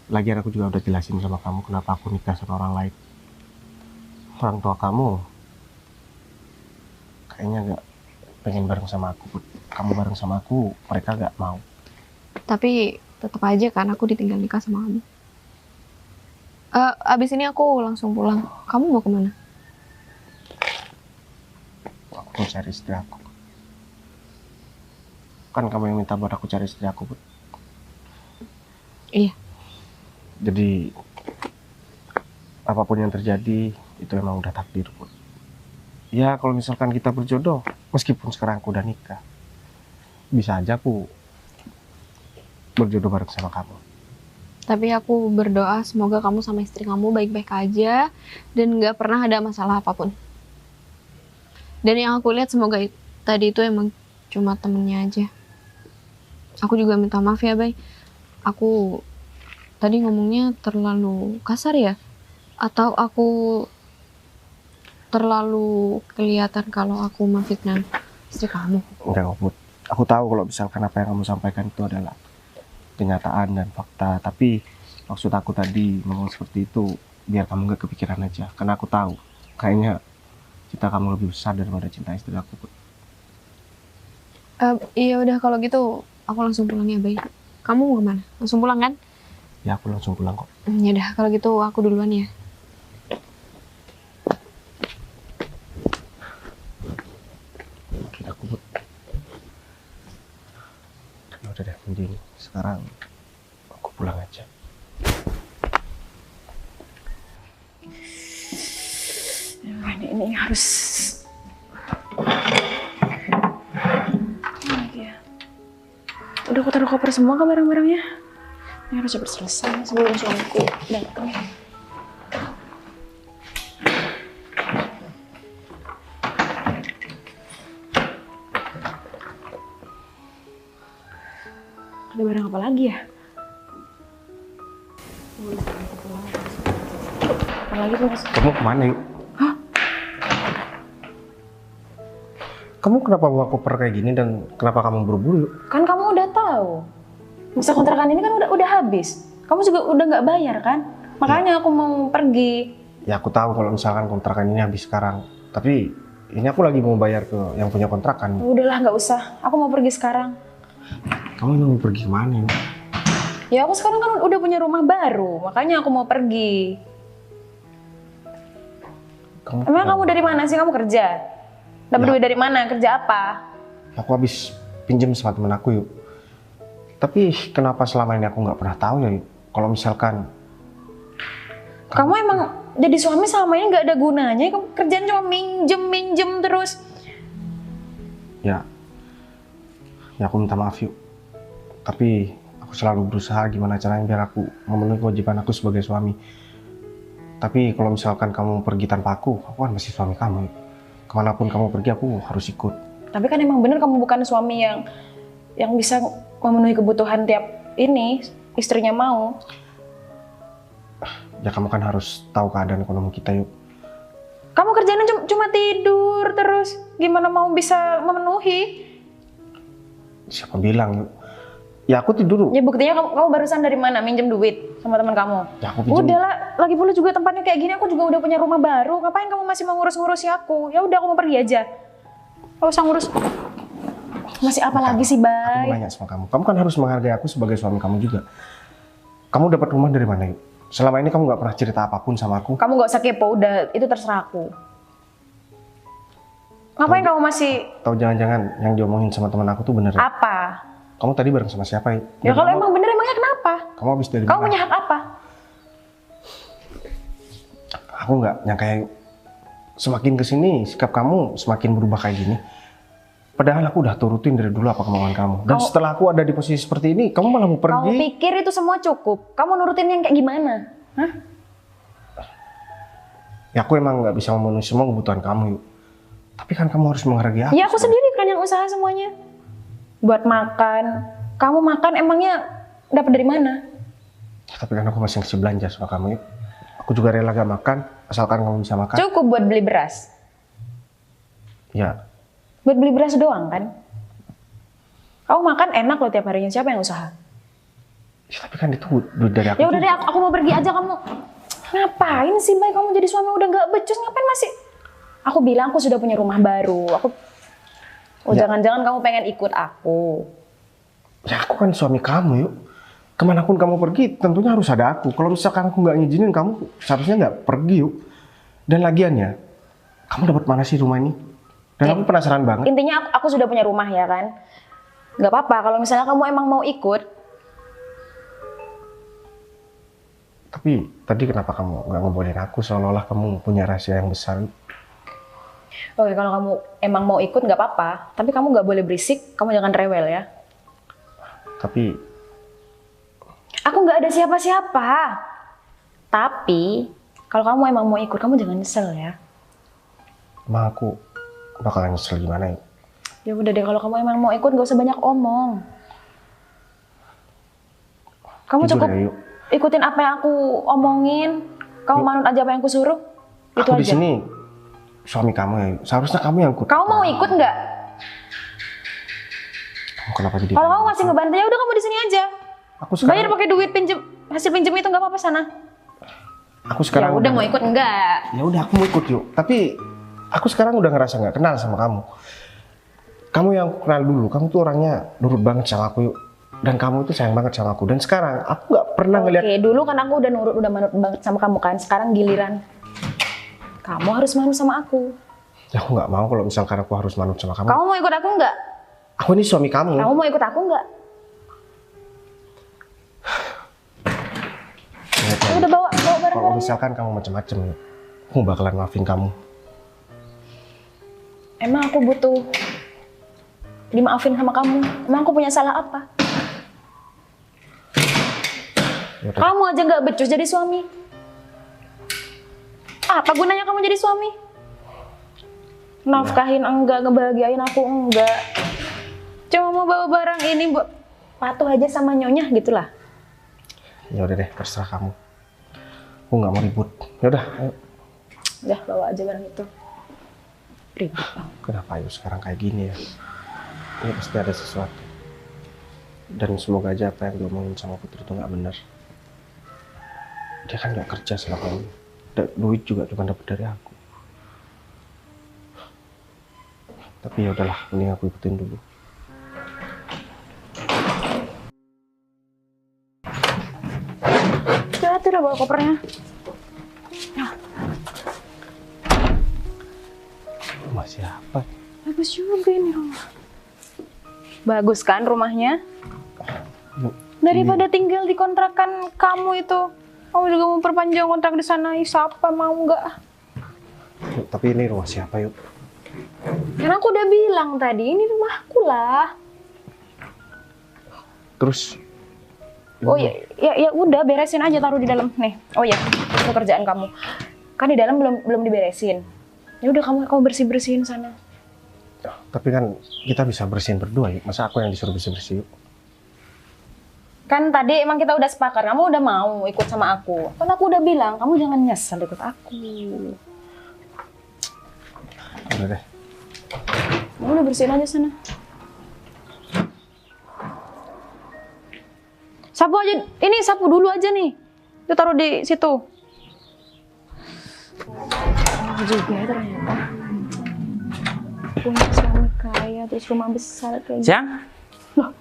Lagian aku juga udah jelasin sama kamu kenapa aku nikah sama orang lain. Orang tua kamu kayaknya nggak pengen bareng sama aku Put. Kamu bareng sama aku, mereka nggak mau. Tapi tetap aja kan aku ditinggal nikah sama kamu. Abis ini aku langsung pulang. Kamu mau kemana? Aku mau cari istri aku. Kan kamu yang minta buat aku cari istri aku Put. Iya. Jadi apapun yang terjadi itu emang udah takdir Put. Ya kalau misalkan kita berjodoh, meskipun sekarang aku udah nikah, bisa aja aku berjodoh bareng sama kamu. Tapi aku berdoa semoga kamu sama istri kamu baik-baik aja dan nggak pernah ada masalah apapun. Dan yang aku lihat semoga tadi itu emang cuma temennya aja. Aku juga minta maaf ya, Bay. Aku tadi ngomongnya terlalu kasar ya? Atau aku terlalu kelihatan kalau aku memfitnah istri kamu? Enggak kok Put. Aku tahu kalau misalkan apa yang kamu sampaikan itu adalah kenyataan dan fakta. Tapi maksud aku tadi ngomong seperti itu biar kamu gak kepikiran aja. Karena aku tahu kayaknya cinta kamu lebih besar daripada cinta istri aku Put. Iya udah kalau gitu aku langsung pulang ya, Bay. Kamu mau kemana? Langsung pulang kan? Ya aku langsung pulang kok. Ya udah kalau gitu aku duluan ya. Mungkin aku Put. sekarang aku pulang aja. Ini harus udah aku taruh koper semua kan barang-barangnya. Ini harus cepat selesai sebelum suamiku datang. Ada barang apa lagi ya? Apa lagi tuh Mas? Kamu kemana yuk? Hah? Kamu kenapa bawa koper kayak gini dan kenapa kamu buru-buru yuk? Kan kamu udah tahu. Masa kontrakan ini kan udah habis. Kamu juga udah nggak bayar kan? Makanya aku mau pergi. Ya aku tahu kalau misalkan kontrakan ini habis sekarang. Tapi ini aku lagi mau bayar ke yang punya kontrakan. Udahlah nggak usah. Aku mau pergi sekarang. Kamu mau pergi kemana yuk? Ya aku sekarang kan udah punya rumah baru. Makanya aku mau pergi. Emang kamu dari mana sih? Kamu kerja? Dapat duit dari mana? Kerja apa? Aku habis pinjam sama temen aku yuk. Tapi kenapa selama ini aku nggak pernah tahu ya yuk? Kalau misalkan kamu emang jadi suami selama ini nggak ada gunanya. Kamu kerjaan cuma minjem terus. Ya aku minta maaf yuk. Tapi aku selalu berusaha gimana caranya biar aku memenuhi kewajiban aku sebagai suami. Tapi kalau misalkan kamu pergi tanpa aku kan masih suami kamu. Kemanapun kamu pergi aku harus ikut. Tapi kan emang bener kamu bukan suami yang bisa memenuhi kebutuhan tiap ini istrinya mau. Ya kamu kan harus tahu keadaan ekonomi kita yuk. Kamu kerjanya cuma tidur terus. Gimana mau bisa memenuhi? Siapa bilang yuk? Ya aku tidur. Ya buktinya kamu barusan dari mana? Minjem duit sama teman kamu? Ya aku pinjam. Udahlah, lagi pula juga tempatnya kayak gini. Aku juga udah punya rumah baru. Ngapain kamu masih mau ngurus-ngurusi aku? Ya udah aku mau pergi aja. Gak usah ngurus. Masih apa lagi sih, Aku Bay? mau nanya sama kamu. Kamu kan harus menghargai aku sebagai suami kamu juga. Kamu dapat rumah dari mana yuk? Selama ini kamu nggak pernah cerita apapun sama aku. Kamu gak usah kepo, udah itu terserah aku. Ngapain kamu masih Tahu jangan-jangan yang diomongin sama teman aku tuh bener ya? apa? Kamu tadi bareng sama siapa yuk? Ya Dan kalau kamu- emang bener emangnya kenapa? Kamu habis dari Kamu mana? punya hak apa? Aku nggak nyangka yuk. Semakin kesini sikap kamu semakin berubah kayak gini. Padahal aku udah turutin dari dulu apa kemauan kamu. Dan setelah aku ada di posisi seperti ini, kamu malah mau Kamu pergi. pikir itu semua cukup? Kamu nurutin yang kayak gimana? Hah? Ya aku emang nggak bisa memenuhi semua kebutuhan kamu yuk. Tapi kan kamu harus menghargai aku. Ya aku sendiri kan yang usaha semuanya. Buat makan. Kamu makan emangnya dapat dari mana? Tapi kan aku masih ngasih belanja sama kamu yuk. Aku juga rela gak makan, asalkan kamu bisa makan. Cukup buat beli beras. Ya, Buat beli beras doang kan? Kamu makan enak loh tiap harinya. Siapa yang usaha? ya tapi kan itu duit dari aku. Ya udah deh, aku mau pergi aja kamu. Ngapain sih, Bay? Kamu jadi suami udah gak becus, ngapain masih? Aku bilang aku sudah punya rumah baru. Ya. Jangan-jangan kamu pengen ikut aku. Ya aku kan suami kamu yuk. Kemanapun kamu pergi, tentunya harus ada aku. Kalau misalkan aku nggak ngizinin kamu, seharusnya nggak pergi yuk. Dan lagiannya, kamu dapat mana sih rumah ini? Dan aku penasaran banget. Intinya aku sudah punya rumah ya kan? Gak apa-apa kalau misalnya kamu emang mau ikut. Tapi tadi kenapa kamu nggak ngebolehin aku seolah-olah kamu punya rahasia yang besar? Oke, kalau kamu emang mau ikut nggak apa-apa. Tapi kamu nggak boleh berisik, kamu jangan rewel ya. Tapi Aku nggak ada siapa-siapa. Tapi kalau kamu emang mau ikut, kamu jangan nyesel ya. emang aku bakalan nyesel gimana yuk? Ya udah deh, kalau kamu emang mau ikut nggak usah banyak omong. Kamu Jujur cukup ya, yuk. ikutin apa yang aku omongin. Kamu manut aja apa yang aku suruh. Itu Aku di aja. sini suami kamu ya. Yuk. Seharusnya kamu yang ikut. Kamu mau ikut nggak? Kamu kenapa jadi? Kalau kamu masih ngebantu ya udah kamu di sini aja. Aku sekarang. Bayar pakai duit pinjem, hasil pinjem itu nggak apa-apa sana. Aku sekarang. Ya udah mau ikut enggak? Ya udah aku mau ikut yuk. Tapi aku sekarang udah ngerasa nggak kenal sama kamu. Kamu yang aku kenal dulu. Kamu tuh orangnya nurut banget sama aku yuk. Dan kamu itu sayang banget sama aku. Dan sekarang aku nggak pernah ngeliat. Oke, dulu kan aku udah nurut, udah manut banget sama kamu kan. Sekarang giliran kamu harus manut sama aku. Ya aku nggak mau kalau misalkan aku harus manut sama kamu. Kamu mau ikut aku enggak? Aku ini suami kamu. Kamu mau ikut aku enggak? bareng-bareng. Kalau misalkan kamu macam-macam, aku bakalan maafin kamu. Emang aku butuh dimaafin sama kamu? Emang aku punya salah apa? Yaudah. Kamu aja nggak becus jadi suami. Apa gunanya kamu jadi suami? Nafkahin enggak, ngebahagiain aku enggak. Cuma mau bawa barang ini, patuh aja sama nyonya gitulah. Ya udah deh, terserah kamu. Aku nggak mau ribut. Ya udah, ayo. Udah bawa aja barang itu. Ribut. Kenapa ayo sekarang kayak gini ya? Ini pasti ada sesuatu. Dan semoga aja apa yang diomongin sama Putri itu nggak benar. Dia kan nggak kerja selama ini. Duit juga cuma dapat dari aku. Tapi ya udahlah, mending aku ikutin dulu. Hati-hati udah bawa kopernya. Rumah siapa? Bagus juga ini rumah. Bagus kan rumahnya? Daripada tinggal di kontrakan kamu itu. Kamu juga mau perpanjang kontrak di sana. Siapa mau nggak? Tapi ini rumah siapa yuk? Karena aku udah bilang tadi, ini rumahku lah. Terus? Oh ya udah beresin aja, taruh di dalam nih. Oh ya, itu kerjaan kamu. Kan di dalam belum diberesin. Ya udah kamu bersih-bersihin sana. Tapi kan kita bisa bersihin berdua yuk. Masa aku yang disuruh bersih-bersih yuk? Kan tadi emang kita udah sepakat, kamu udah mau ikut sama aku. Kan aku udah bilang, kamu jangan nyesel ikut aku. Udah deh. Kamu udah bersihin aja sana. Sapu aja, ini sapu dulu aja nih. Itu taruh di situ. Oh juga ya ternyata. Punya suami kaya, terus rumah besar kayak gitu. Siang? Loh,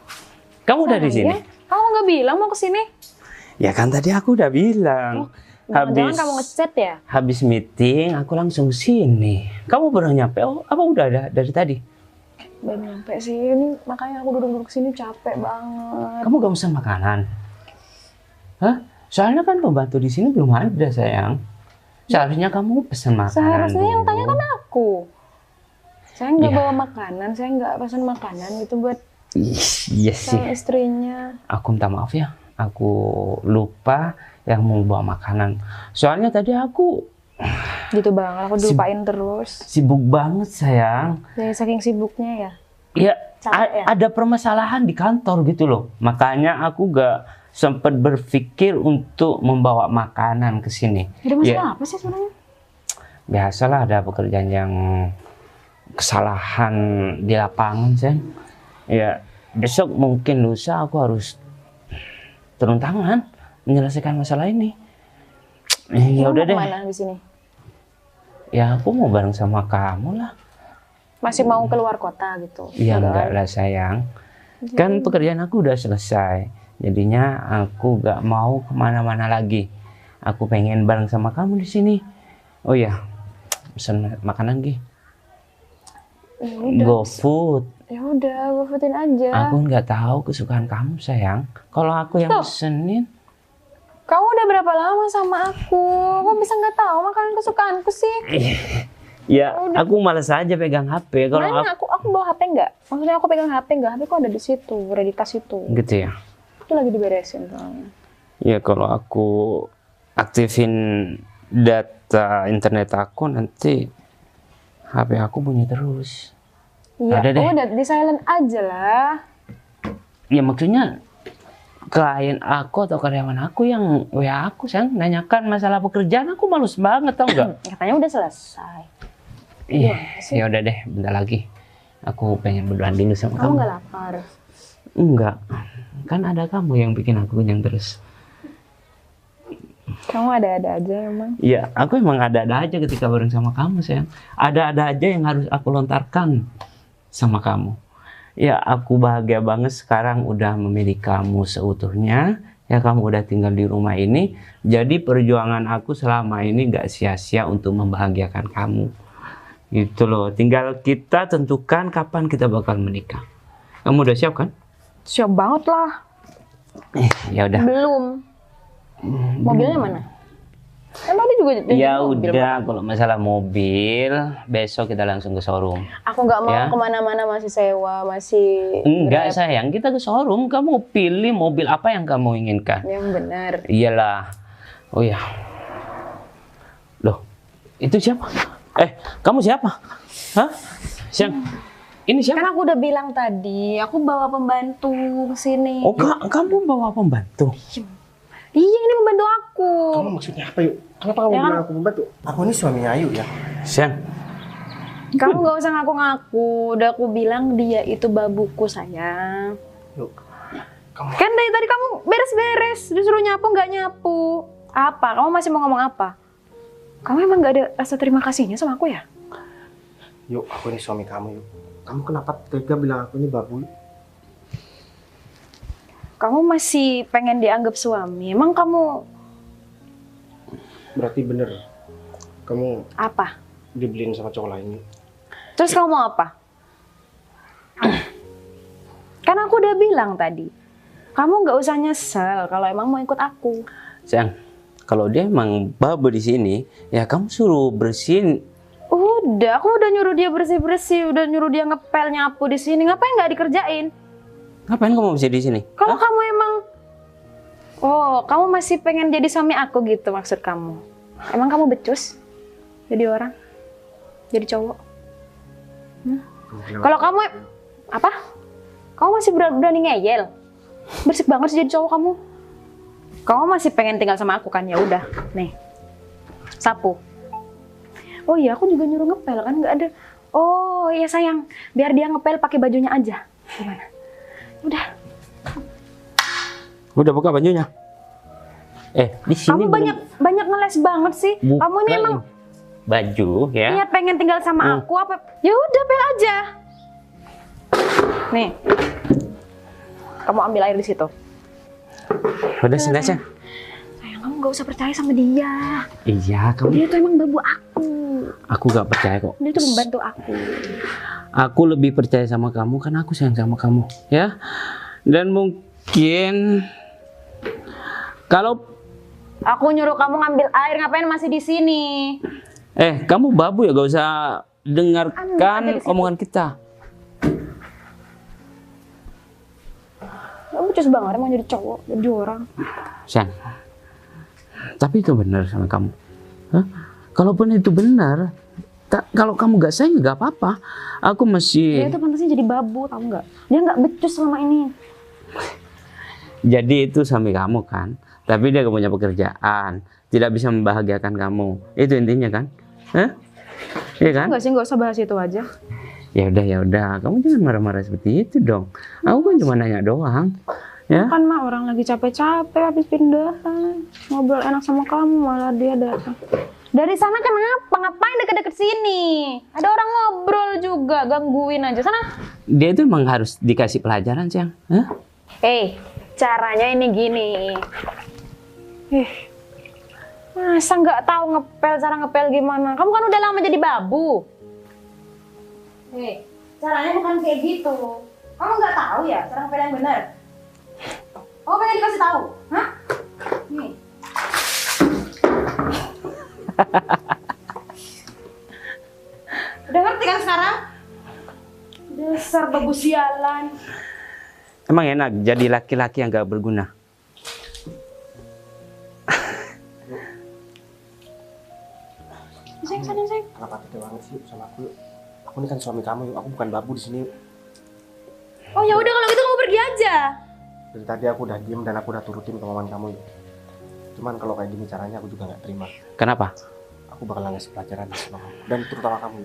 Kamu udah di sini? Ya? Kamu nggak bilang mau kesini? Ya kan tadi aku udah bilang. Jangan kamu ngechat ya? Habis meeting, aku langsung sini. Kamu baru nyampe? Oh, apa udah ada dari tadi? Baru nyampe sih, ini makanya aku duduk-duduk sini capek banget. Kamu gak usah makanan? Hah? Soalnya kan pembantu di sini belum ada, sayang. Seharusnya kamu pesan makanan. Seharusnya yang dulu. tanya kan aku. Saya nggak Ya. bawa makanan, saya nggak pesan makanan gitu buat Iya sih. sama istrinya. Aku minta maaf ya. Aku lupa yang mau bawa makanan. Soalnya tadi aku Gitu banget, aku dilupain terus. sibuk banget, sayang. Dari saking sibuknya ya. Ya, Capek ya? ada permasalahan di kantor gitu loh. Makanya aku gak sempat berpikir untuk membawa makanan ke sini. Ada masalah apa sih sebenarnya? Biasalah ada pekerjaan yang kesalahan di lapangan, sayang. Ya, besok mungkin lusa aku harus turun tangan menyelesaikan masalah ini. Ya udah deh. Kemana di sini? Ya aku mau bareng sama kamu lah. Masih mau keluar kota gitu? Ya enggak lah, sayang. Kan pekerjaan aku udah selesai. Jadinya aku gak mau kemana-mana lagi. Aku pengen bareng sama kamu di sini. Oh ya, pesan makanan Gi. Go food. Ya udah, gue foodin aja. Aku nggak tahu kesukaan kamu, sayang. Kalau aku yang Tuh. pesenin, Kamu udah berapa lama sama aku? Kok bisa nggak tahu makanan kesukaanku sih? ya aku malas aja pegang HP. Kalau Mana aku bawa HP nggak? Maksudnya aku pegang HP nggak? HP kok ada di situ, ada di tas itu. gitu ya. Itu lagi diberesin soalnya. Ya kalau aku aktifin data internet aku nanti HP aku bunyi terus. Iya, Ada deh. udah di silent aja lah. Ya maksudnya klien aku atau karyawan aku yang WA aku, sayang, nanyakan masalah pekerjaan, aku males banget, tau nggak? Katanya udah selesai. Iya, sih? ya udah deh, bentar lagi. Aku pengen berduaan dulu sama Kamu kamu. nggak lapar? Enggak, kan ada kamu yang bikin aku kenyang terus. Kamu ada-ada aja emang. Iya, aku emang ada-ada aja ketika bareng sama kamu, sayang. Ada-ada aja yang harus aku lontarkan sama kamu. Ya, aku bahagia banget sekarang udah memiliki kamu seutuhnya. Ya, kamu udah tinggal di rumah ini. Jadi perjuangan aku selama ini gak sia-sia untuk membahagiakan kamu. Gitu loh, tinggal kita tentukan kapan kita bakal menikah. Kamu udah siap kan? Siap banget lah. Ya udah. Belum. Mobilnya mana? juga Ya mobil. udah, kalau masalah mobil, besok kita langsung ke showroom. Aku nggak mau Ya. kemana-mana, masih sewa, masih Enggak Grab. sayang, kita ke showroom. Kamu pilih mobil apa yang kamu inginkan. Yang benar. Iyalah. Oh ya. Loh, itu siapa? Kamu siapa? Hah? Siang. Ini siapa? Kan aku udah bilang tadi, aku bawa pembantu ke sini. Oh, kamu bawa pembantu? Iya, ini pembantu aku. Kamu maksudnya apa yuk? Kenapa kamu Ya, bilang aku membantu? Aku ini suaminya Ayu ya. Siang. Kamu nggak usah ngaku-ngaku. Udah aku bilang dia itu babuku, sayang. Yuk. Kamu Kan dari tadi kamu beres-beres, disuruh nyapu nggak nyapu. Apa? Kamu masih mau ngomong apa? Kamu emang nggak ada rasa terima kasihnya sama aku ya? Yuk, aku ini suami kamu yuk. Kamu kenapa tega bilang aku ini babu? Kamu masih pengen dianggap suami. Emang kamu Berarti bener. Kamu apa? dibeliin sama cowok lain yuk. Terus kamu mau apa? Kan aku udah bilang tadi. Kamu nggak usah nyesel kalau emang mau ikut aku. Sayang, kalau dia emang babu di sini, ya kamu suruh bersihin. Udah, aku udah nyuruh dia bersih-bersih, udah nyuruh dia ngepel nyapu di sini. Ngapain nggak dikerjain? Ngapain kamu bisa di sini? Kalau kamu emang, kamu masih pengen jadi suami aku gitu maksud kamu? Emang kamu becus jadi orang, jadi cowok? Kalau kamu apa? Kamu masih berani ngeyel? Bersik banget sih jadi cowok kamu. Kamu masih pengen tinggal sama aku kan? Ya udah, nih, sapu. Oh iya, aku juga nyuruh ngepel kan, nggak ada. Oh iya sayang, biar dia ngepel pakai bajunya aja. Gimana? Udah. Udah buka bajunya. Di sini Kamu banyak ngeles banget sih. Kamu ini emang baju ya. niat pengen tinggal sama aku apa? Ya udah, pel aja. Nih. Kamu ambil air di situ. Udah sini aja. Sayang, kamu gak usah percaya sama dia. Iya, kamu. Dia tuh emang babu aku. Aku gak percaya kok. Dia tuh membantu aku. Aku lebih percaya sama kamu karena aku sayang sama kamu, ya. Dan mungkin kalau Aku nyuruh kamu ngambil air, ngapain masih di sini? kamu babu ya, gak usah Ambil dengarkan aja di situ. omongan kita. Kamu becus banget emang jadi cowok, jadi orang. Sayang, tapi itu benar sama kamu. Hah? Kalaupun itu benar, kalau kamu gak sayang gak apa-apa. Aku Dia masih. tuh pantasnya jadi babu, tau nggak? Dia nggak becus selama ini. Jadi itu suami kamu kan, tapi dia gak punya pekerjaan, tidak bisa membahagiakan kamu. Itu intinya kan? Hah? Iya kan? Enggak sih, nggak usah bahas itu aja. Ya udah, kamu jangan marah-marah seperti itu dong. Aku kan cuma nanya doang, ya. Kan mah orang lagi capek-capek habis pindahan. Ngobrol enak sama kamu, malah dia datang. Dari sana kenapa? Ngapain deket-deket sini? Ada orang ngobrol juga, gangguin aja. Sana. Dia itu emang harus dikasih pelajaran, Sayang. Hah? Caranya ini gini. Masa nggak tahu cara ngepel gimana? Kamu kan udah lama jadi babu. Caranya bukan kayak gitu. Kamu nggak tahu ya cara ngepel yang benar? Kamu pengen dikasih tahu? Hah? Nih. Udah ngerti kan sekarang? Dasar babu sialan. Emang enak jadi laki-laki yang gak berguna. Sayang. Kenapa tega banget sih sama aku? Aku ini kan suami kamu, aku bukan babu di sini. Oh ya udah kalau gitu kamu pergi aja. Dari tadi aku udah diem dan aku udah turutin kemauan kamu. Cuman kalau kayak gini caranya aku juga nggak terima. Kenapa? Aku bakalan ngasih pelajaran sama kamu dan terutama kamu.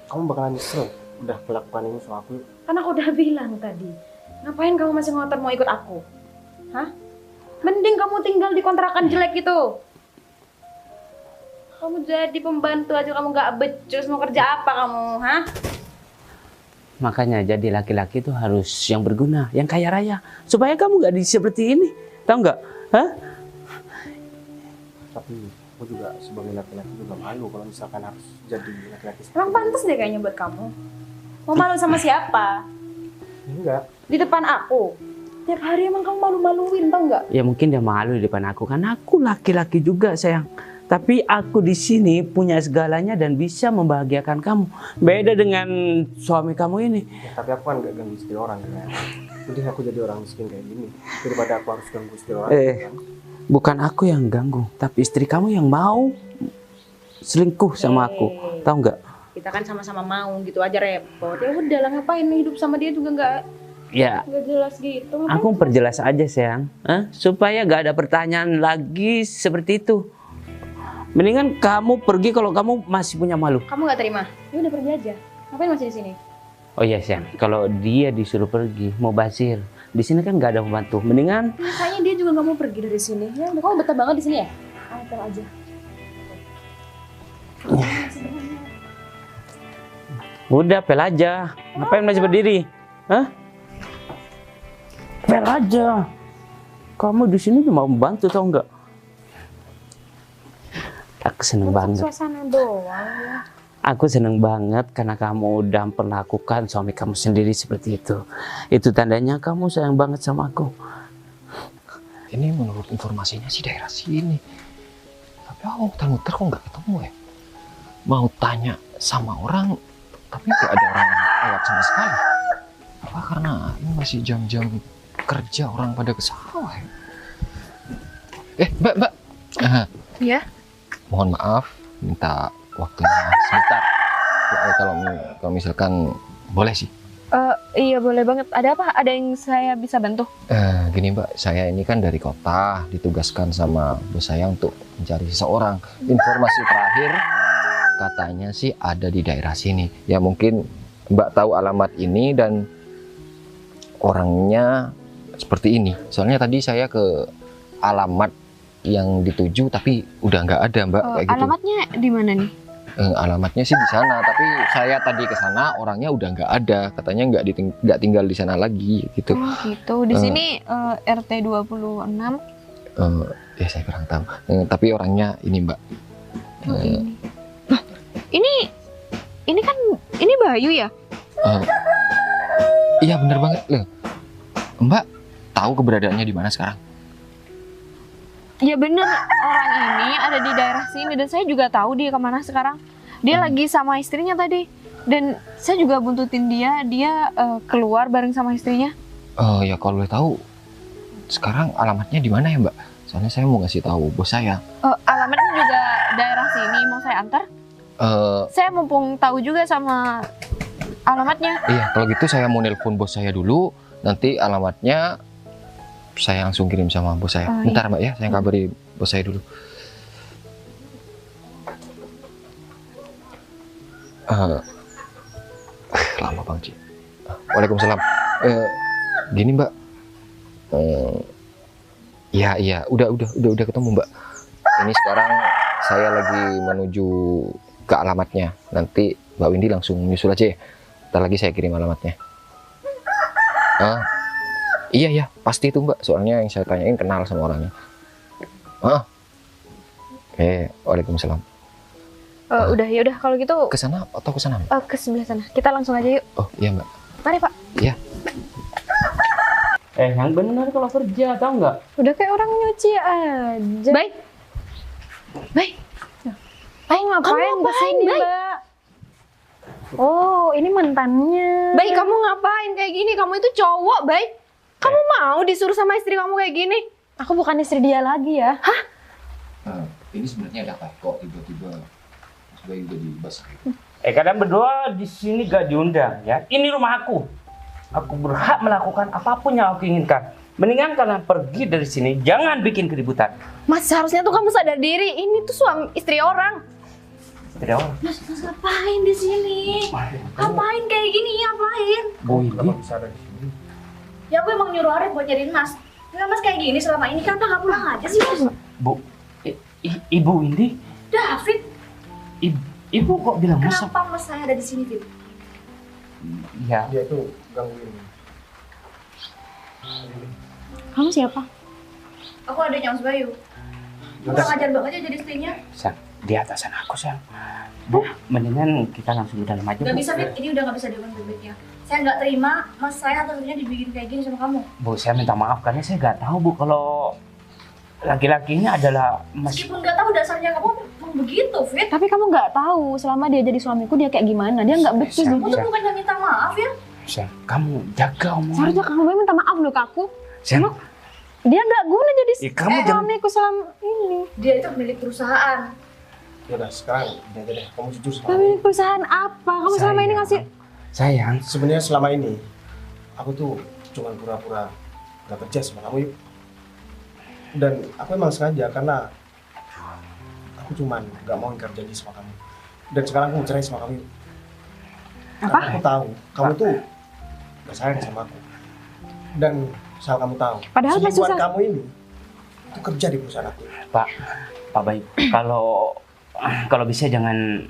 Kamu bakalan nyesel udah melakukan ini sama aku. Kan aku udah bilang tadi. Ngapain kamu masih ngotot mau ikut aku? Hah? Mending kamu tinggal di kontrakan jelek itu. Kamu jadi pembantu aja kamu nggak becus, mau kerja apa kamu, hah? Makanya jadi laki-laki itu harus yang berguna, yang kaya raya. Supaya kamu gak seperti ini. Tahu nggak? Hah? Tapi aku juga sebagai laki-laki juga malu kalau misalkan harus jadi laki-laki. Emang pantas deh kayaknya buat kamu. Mau malu sama siapa? Enggak. Di depan aku. Tiap hari emang kamu malu-maluin, tau nggak? Ya mungkin dia malu di depan aku. Karena aku laki-laki juga, sayang. Tapi aku di sini punya segalanya dan bisa membahagiakan kamu. Beda dengan suami kamu ini. Ya, tapi aku kan gak ganggu istri orang kan. Jadi aku jadi orang miskin kayak gini daripada aku harus ganggu istri orang. Kan? Bukan aku yang ganggu, tapi istri kamu yang mau selingkuh sama aku. Tahu nggak? Kita kan sama-sama mau gitu aja repot. Ya udah lah, ngapain hidup sama dia juga nggak jelas gitu. Ngapain? Aku perjelas aja sayang, supaya gak ada pertanyaan lagi seperti itu. Mendingan kamu pergi kalau kamu masih punya malu. Kamu nggak terima? Ya udah pergi aja. Ngapain masih di sini? Oh iya sayang, kalau dia disuruh pergi mau basir, di sini kan gak ada pembantu. Mendingan. Ya, kayaknya dia juga nggak mau pergi dari sini. Ya udah, kamu betah banget di sini ya? Ayo aja. Udah pel aja. Ngapain masih berdiri? Hah? Pel aja. Kamu di sini cuma membantu tau nggak? Aku seneng banget. Suasana doang ya. Aku seneng banget karena kamu udah memperlakukan suami kamu sendiri seperti itu. Itu tandanya kamu sayang banget sama aku. Ini menurut informasinya sih daerah sini. Tapi aku muter-muter kok nggak ketemu ya. Mau tanya sama orang, tapi nggak ada orang lewat sama sekali. Apa karena ini masih jam-jam kerja orang pada ke sawah ya? Mbak. Ya. Mohon maaf, minta waktunya sebentar. Kalau misalkan boleh sih. Iya boleh banget. Ada apa? Ada yang saya bisa bantu? Gini Mbak, saya ini kan dari kota, ditugaskan sama bos saya untuk mencari seseorang. Informasi terakhir katanya sih ada di daerah sini. Ya mungkin Mbak tahu alamat ini dan orangnya seperti ini. Soalnya tadi saya ke alamat yang dituju tapi udah nggak ada Mbak, kayak gitu. Alamatnya di mana nih? Alamatnya sih di sana, tapi saya tadi ke sana orangnya udah nggak ada, katanya nggak tinggal di sana lagi gitu. Oh gitu. Di sini RT 26. Ya saya kurang tahu. Tapi orangnya ini Mbak. Ini kan ini Bayu ya? Iya bener banget loh. Mbak tahu keberadaannya di mana sekarang? Ya bener, orang ini ada di daerah sini dan saya juga tahu dia kemana sekarang. Dia lagi sama istrinya tadi. Dan saya juga buntutin dia keluar bareng sama istrinya. Ya kalau boleh tahu sekarang alamatnya di mana ya Mbak? Soalnya saya mau ngasih tahu bos saya. Alamatnya juga daerah sini, mau saya antar? Saya mumpung tahu juga sama alamatnya. Iya, kalau gitu saya mau nelpon bos saya dulu. Nanti alamatnya saya langsung kirim sama bos saya. Bentar Mbak ya, saya kabari bos saya dulu. Lama Bang Ci. Waalaikumsalam. Gini Mbak. Iya, udah ketemu Mbak. Ini sekarang saya lagi menuju ke alamatnya. Nanti Mbak Windy langsung nyusul aja ya. Ntar lagi saya kirim alamatnya. Iya, pasti itu Mbak. Soalnya yang saya tanyain kenal sama orangnya. Waalaikumsalam. Udah, ya udah kalau gitu. Ke sana atau ke sana? Ke sebelah sana. Kita langsung aja yuk. Oh iya Mbak. Mari Pak. Iya. Yang benar kalau kerja, tahu nggak? Udah kayak orang nyuci aja. Baik. Ayo ngapain kesini Mbak? Oh, ini mantannya. Baik, kamu ngapain kayak gini? Kamu itu cowok, Baik. Kamu mau disuruh sama istri kamu kayak gini? Aku bukan istri dia lagi ya. Hah? Ini sebenarnya ada apa kok tiba-tiba Bayu jadi basah? Kalian berdua di sini gak diundang ya. Ini rumah aku. Aku berhak melakukan apapun yang aku inginkan. Mendingan kalian pergi dari sini, jangan bikin keributan. Mas, seharusnya tuh kamu sadar diri. Ini tuh suami istri orang. Istri orang? Mas ngapain di sini? Ngapain kayak gini? Ngapain? Bu Windy. Bisa ada di sini. Ya aku emang nyuruh Arif buat nyariin Mas. Enggak Mas kayak gini selama ini, kenapa nggak pulang aja sih Mas? Bu, Ibu Windy. David, Ibu kok bilang Mas? kenapa Mas saya ada di sini, Fit? Ya. Dia itu gangguin. Kamu siapa? Aku adanya Mas Bayu. Kurang ajar banget ya jadi istrinya. Sang, di atasan aku, Sang. Bu, mendingan kita langsung ke dalam aja, Gak Bu. bisa, Fit. Ini udah gak bisa diomongin baik-baiknya. Saya nggak terima Mas saya atau istrinya dibikin kayak gini sama kamu. Bu, saya minta maaf karena saya nggak tahu, Bu, kalau laki-lakinya adalah Mas. Meskipun nggak tahu dasarnya kamu emang begitu, Fit. Tapi kamu nggak tahu selama dia jadi suamiku dia kayak gimana. Dia nggak becus. Kamu tuh bukannya minta maaf ya? Sayang, kamu jaga omongan. Seharusnya kamu minta maaf loh ke aku. Sayang, Dia nggak guna jadi kamu jangan. suamiku selama ini. Dia itu pemilik perusahaan. Ya udah sekarang ini aja deh, kamu jujur sama Tapi aku. perusahaan apa? Kamu selama ini ngasih. Sayang, Sebenarnya selama ini aku tuh cuma pura-pura gak kerja sama kamu, Yuk. Dan aku emang sengaja karena aku cuman gak mau ingkar janji sama kamu. Dan sekarang aku mau cerai sama kamu, Yuk. Apa? Karena aku tahu kamu tuh gak sayang sama aku. Dan asal kamu tahu, Padahal pas selingkuhan susah. kamu ini itu kerja di perusahaan aku. Pak Bayu, kalau bisa jangan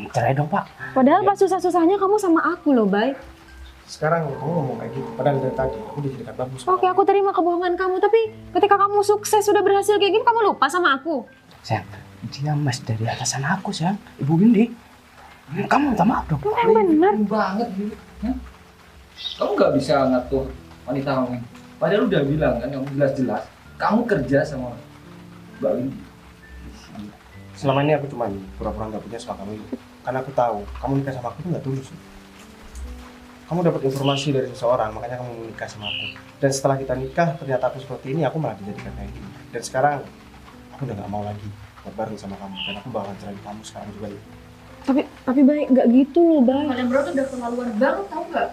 cerai dong, Pak. Padahal pas susah-susahnya kamu sama aku loh, Bay. Sekarang kamu ngomong kayak gitu, padahal dari tadi aku dijadikan bagus. Oke, aku terima kebohongan kamu, tapi ketika kamu sukses sudah berhasil kayak gini, kamu lupa sama aku. Sayang, dia Mas dari atasan aku, sayang. Ibu Windy. Kamu minta maaf dong. Yang benar. banget gitu. Hah? Kamu nggak bisa ngatur wanita kamu. Padahal udah bilang kan, kamu jelas-jelas kamu kerja sama Mbak Windy. Selama ini aku cuma pura-pura gak punya sama kamu, karena aku tahu kamu nikah sama aku tuh gak tulus. Kamu dapat informasi dari seseorang, makanya kamu menikah sama aku. Dan setelah kita nikah, ternyata aku seperti ini, aku malah dijadikan kayak gini. Dan sekarang aku udah gak mau lagi buat bareng sama kamu, dan aku bakal cerai kamu sekarang juga. Yuk. Tapi baik nggak gitu loh, Bay. Kalian berdua tuh udah keterlaluan banget, tau nggak?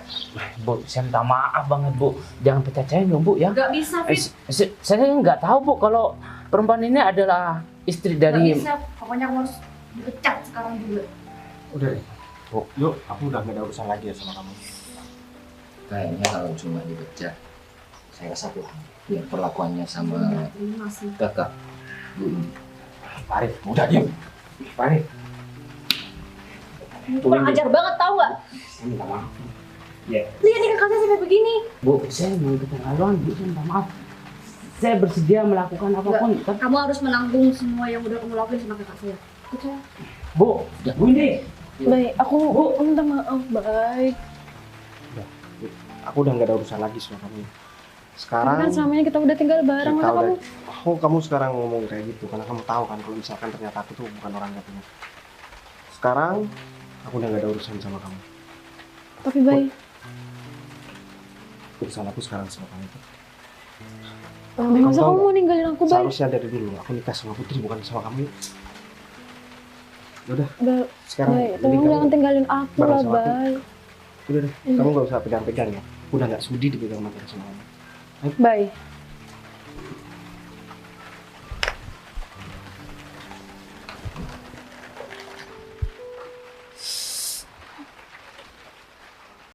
Bu, saya minta maaf banget, Bu. Jangan percaya dong, Bu, ya. Nggak bisa, Fit. Saya nggak tahu, Bu, kalau perempuan ini adalah istri Nggak dari... bisa. Pokoknya kamu harus dipecat sekarang juga. Udah deh, Bu. Yuk, aku udah gak ada urusan lagi ya sama kamu. Kayaknya kalau cuma dipecat, saya rasa kurang. Ya, perlakuannya sama Masih. kakak Bu Windy. Farid, udah diam. Farid. Kurang ajar banget, tau nggak? Saya minta maaf. Ya. Lihat nih kakaknya sampai begini. Bu, saya mau keterlaluan, Bu. Saya minta maaf. Saya bersedia melakukan apapun. Tapi, Kamu harus menanggung semua yang udah kamu lakuin sama kakak saya. Percaya? Bu, Bu ini. Baik, aku minta maaf, baik. Aku udah gak ada urusan lagi sama kamu. Sekarang Kan selama ini kita udah tinggal bareng, kita masa kamu udah, kamu sekarang ngomong kayak gitu karena kamu tahu kan kalau misalkan ternyata aku tuh bukan orang gak punya. Sekarang aku udah gak ada urusan sama kamu. tapi baik. Urusan aku sekarang sama kamu. Masa tahu kamu nggak? mau ninggalin aku, baik? Seharusnya dari dulu aku nikah sama Putri bukan sama kamu. Udah, Baik, sekarang baik. jadi Tolong kamu jangan tinggalin aku bareng lah, sama aku. baik. udah deh, kamu gak usah pegang-pegang ya. Udah gak sudi dipegang materi sama kamu. Baik.